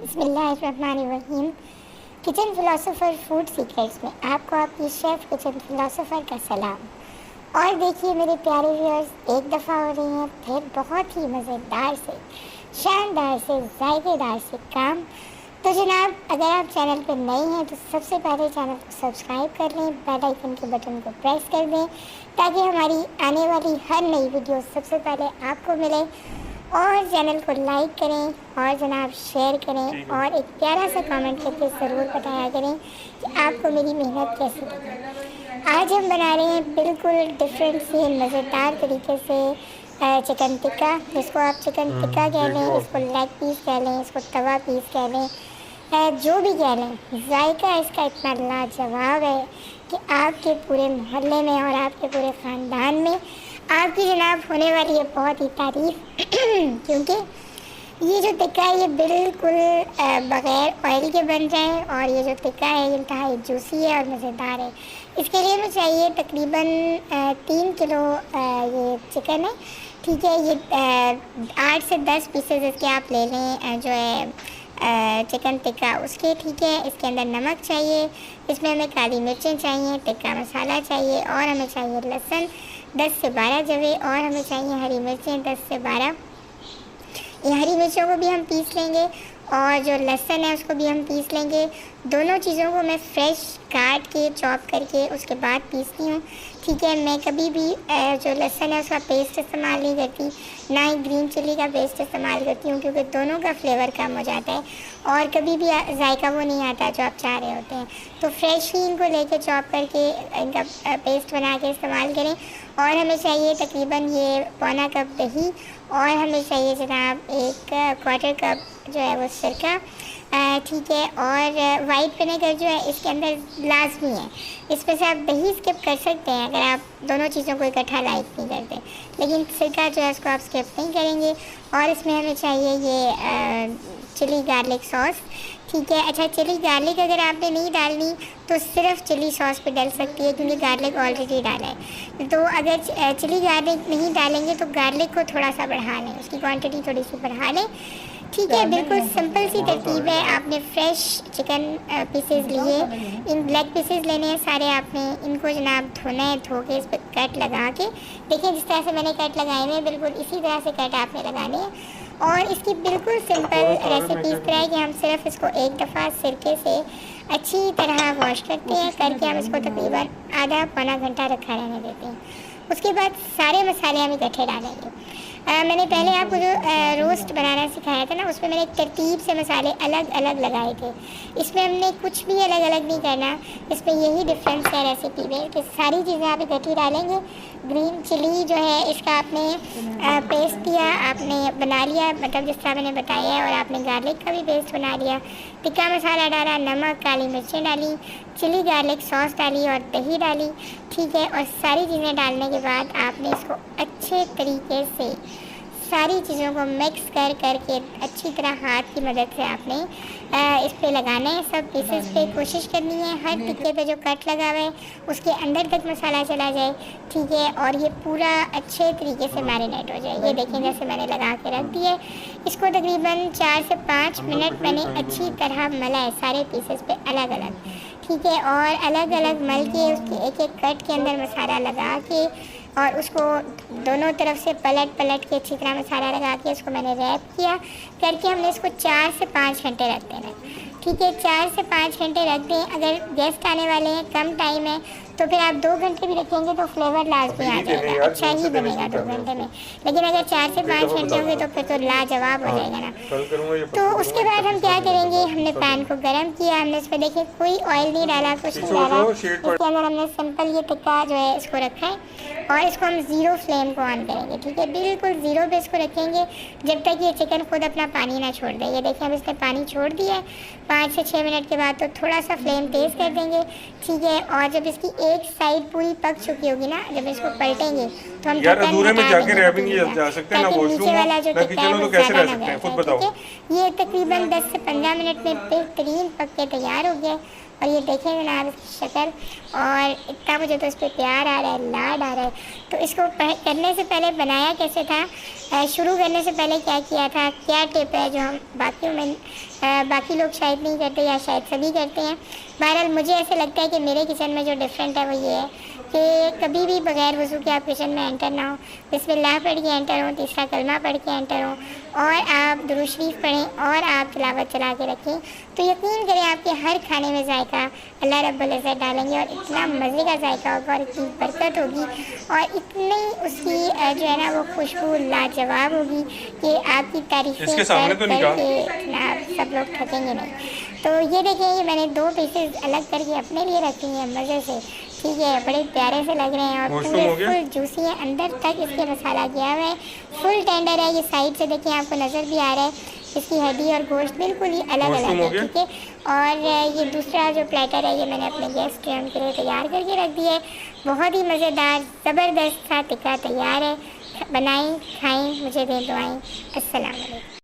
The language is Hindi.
बिस्मिल्लाहिर्रहमानिर्रहीम। किचन फिलोसोफर फूड सीक्रेट्स में आपको आपकी शेफ़ किचन फिलोसोफर का सलाम। और देखिए मेरे प्यारे व्यूअर्स, एक दफ़ा हो रही हैं फिर बहुत ही मज़ेदार से, शानदार से, जायकेदार से काम। तो जनाब, अगर आप चैनल पर नए हैं तो सबसे पहले चैनल को सब्सक्राइब कर लें, बेल आइकन के बटन को प्रेस कर दें ताकि हमारी आने वाली हर नई वीडियो सबसे पहले आपको मिले। और चैनल को लाइक करें और जनाब शेयर करें और एक प्यारा सा कमेंट करके ज़रूर बताया करें कि आपको मेरी मेहनत कैसी लगी। आज हम बना रहे हैं बिल्कुल डिफरेंट से मज़ेदार तरीके से चिकन टिक्का, जिसको आप चिकन टिक्का कह लें, इसको लेग पीस कह लें, इसको तवा पीस कह लें, जो भी कह लें। जायका इसका इतना लाजवाब है कि आपके पूरे मोहल्ले में और आपके पूरे ख़ानदान में आपकी जनाब होने वाली है बहुत ही तारीफ़ क्योंकि ये जो टिक्का है ये बिल्कुल बग़ैर ऑयल के बन जाए और ये जो टिक्का है ये इंतहाई जूसी है और मज़ेदार है। इसके लिए हमें चाहिए तकरीबन 3 किलो ये चिकन है, ठीक है। ये 8 से 10 पीसेस इसके आप ले लें जो है चिकन टिक्का उसके, ठीक है। इसके अंदर नमक चाहिए, इसमें हमें काली मिर्चें चाहिए, टिक्का मसाला चाहिए और हमें चाहिए लहसुन 10 से 12 जवे और हमें चाहिए हरी मिर्चें 10 से 12। ये हरी मिर्चों को भी हम पीस लेंगे और जो लहसुन है उसको भी हम पीस लेंगे। दोनों चीज़ों को मैं फ्रेश काट के चॉप करके उसके बाद पीसती हूँ, ठीक है। मैं कभी भी जो लहसुन है उसका पेस्ट इस्तेमाल नहीं करती, ना ही ग्रीन चिल्ली का पेस्ट इस्तेमाल करती हूँ, क्योंकि दोनों का फ्लेवर कम हो जाता है और कभी भी जायका वो नहीं आता जो आप चाह रहे होते हैं। तो फ्रेश ही इनको लेके चॉप करके इनका पेस्ट बना के इस्तेमाल करें। और हमें चाहिए तकरीबन ये पौना कप दही और हमें चाहिए जनाब 1/4 कप जो है वो सिरका, ठीक है। और वाइट विनेगर जो है इसके अंदर लाजमी है, इसमें से आप दही स्किप कर सकते हैं अगर आप दोनों चीज़ों को इकट्ठा लाइक नहीं करते, लेकिन सिरका जो है उसको आप स्किप नहीं करेंगे। और इसमें हमें चाहिए ये चिली गार्लिक सॉस, ठीक है। अच्छा, चिली गार्लिक अगर आपने नहीं डालनी तो सिर्फ चिली सॉस पे डल सकती है, क्योंकि गार्लिक ऑलरेडी डाला है। तो अगर चिली गार्लिक नहीं डालेंगे तो गार्लिक को थोड़ा सा बढ़ा लें, उसकी क्वांटिटी थोड़ी सी बढ़ा लें, ठीक है। बिल्कुल सिंपल सी तरतीब है। आपने फ्रेश चिकन पीसेस लिए, इन लेग पीसेस लेने हैं सारे आपने, इनको जनाब धोना है, धो के इस पर कट लगा के देखिए जिस तरह से मैंने कट लगाए हुए हैं बिल्कुल इसी तरह से कट आपने लगाने हैं। और इसकी बिल्कुल सिंपल रेसिपी इस तरह है कि हम सिर्फ इसको एक दफ़ा सिरके से अच्छी तरह वॉश करते हैं, करके हम इसको तकरीबन आधा पौना घंटा रखा रहने देते हैं। उसके बाद सारे मसाले हम इकट्ठे डालेंगे। मैंने पहले आपको जो रोस्ट बनाना सिखाया था ना, उसमें मैंने एक तरतीब से मसाले अलग अलग लगाए थे। इसमें हमने कुछ भी अलग अलग नहीं करना, इसमें यही डिफरेंस है रेसिपी में कि सारी चीज़ें आप इकट्ठी डालेंगे। ग्रीन चिली जो है इसका आपने पेस्ट किया, आपने बना लिया, मतलब जिस तरह मैंने बताया है, और आपने गार्लिक का भी पेस्ट बना लिया, टिक्का मसाला डाला, नमक, काली मिर्चें डाली, चिली गार्लिक सॉस डाली और दही डाली, ठीक है। और सारी चीज़ें डालने के बाद आपने इसको अच्छे तरीके से सारी चीज़ों को मिक्स कर करके अच्छी तरह हाथ की मदद से आपने इस पे लगाना है, सब पीसेस पे कोशिश करनी है हर टिक्के पे जो कट लगा हुआ है उसके अंदर तक मसाला चला जाए, ठीक है। और ये पूरा अच्छे तरीके से मैरिनेट हो जाए। ये देखें जैसे मैंने लगा के रख दिया है, इसको तकरीबन 4 से 5 मिनट मैंने अच्छी तरह मला है सारे पीसेस पे अलग अलग, ठीक है। और अलग अलग मल के उसके एक एक कट के अंदर मसाला लगा के और उसको दोनों तरफ से पलट पलट के अच्छी तरह मसाला लगा के उसको मैंने रैप किया करके हमने इसको 4 से 5 घंटे रख देना, ठीक है। 4 से 5 घंटे रख दें। अगर गेस्ट आने वाले हैं, कम टाइम है, तो फिर आप 2 घंटे भी रखेंगे तो फ्लेवर लाजमी आ जाएगा, अच्छा ही बनेगा 2 घंटे में। लेकिन अगर 4 से 5 घंटे होंगे तो फिर तो लाजवाब हो जाएगा ना। तो उसके बाद हम क्या करेंगे, हमने पैन को गर्म किया, हमने इस पर देखिए कोई ऑयल नहीं डाला, कुछ नहीं डाला, इसके अंदर हमने सिंपल ये टिक्का जो है इसको रखा है और इसको हम ज़ीरो फ्लेम को ऑन करेंगे, ठीक है। बिल्कुल ज़ीरो पे इसको रखेंगे जब तक ये चिकन खुद अपना पानी ना छोड़ दे। ये देखिए हम इसने पानी छोड़ दिया है, 5 से 6 मिनट के बाद तो थोड़ा सा फ्लेम तेज़ कर देंगे, ठीक है। और जब इसकी एक साइड पूरी पक चुकी होगी ना, जब इसको पलटेंगे तो हम यार अधूरे में जाके रैपिंग जा सकते हैं ना, नीचे वाला जो टिक्का है वो ज़्यादा ना खुद बताओ। ये तकरीबन 10 से 15 मिनट में बेहतरीन पक के तैयार हो गया। और ये देखें जनाब इसकी शक्ल, और इतना मुझे तो इस पर प्यार आ रहा है, लाड आ रहा है। तो इसको करने से पहले बनाया कैसे था, शुरू करने से पहले क्या किया था, क्या टिप है जो हम बाकी लोग शायद नहीं करते या शायद सभी करते हैं। बहरहाल मुझे ऐसे लगता है कि मेरे किचन में जो डिफरेंट है वो ये है कि कभी भी बगैर वज़ू के आप किचन में एंटर ना हो, बिस्मिल्लाह पढ़ के एंटर हो, तीसरा कलमा पढ़ के एंटर हो, और आप दुरूद शरीफ पढ़ें और आप तिलावत चला के रखें, तो यकीन करें आपके हर खाने में जायका अल्लाह रब्बुल इज़्ज़त डालेंगे और इतना मज़े का जायका होगा और इतनी बरकत होगी और इतनी उसकी जो है ना वो खुशबू लाजवाब होगी कि आपकी तारीफ़ें करके सब लोग थकेंगे नहीं। तो ये देखें, ये मैंने 2 पीसेस अलग करके अपने लिए रखे हैं मज़े से, ठीक है, बड़े प्यारे से लग रहे हैं और पूरे फुल जूसी है, अंदर तक इसके मसाला गया हुआ है, फुल टेंडर है। ये साइड से देखिए आपको नज़र भी आ रहा है, इसकी हड्डी और गोश्त बिल्कुल ही अलग अलग है, ठीक है। और ये दूसरा जो प्लेटर है ये मैंने अपने गेस्ट के लिए तैयार करके रख दिया है। बहुत ही मज़ेदार ज़बरदस्त सा टिक्का तैयार है, बनाएं, खाएं, मुझे दें दुआएं। अस्सलाम वालेकुम।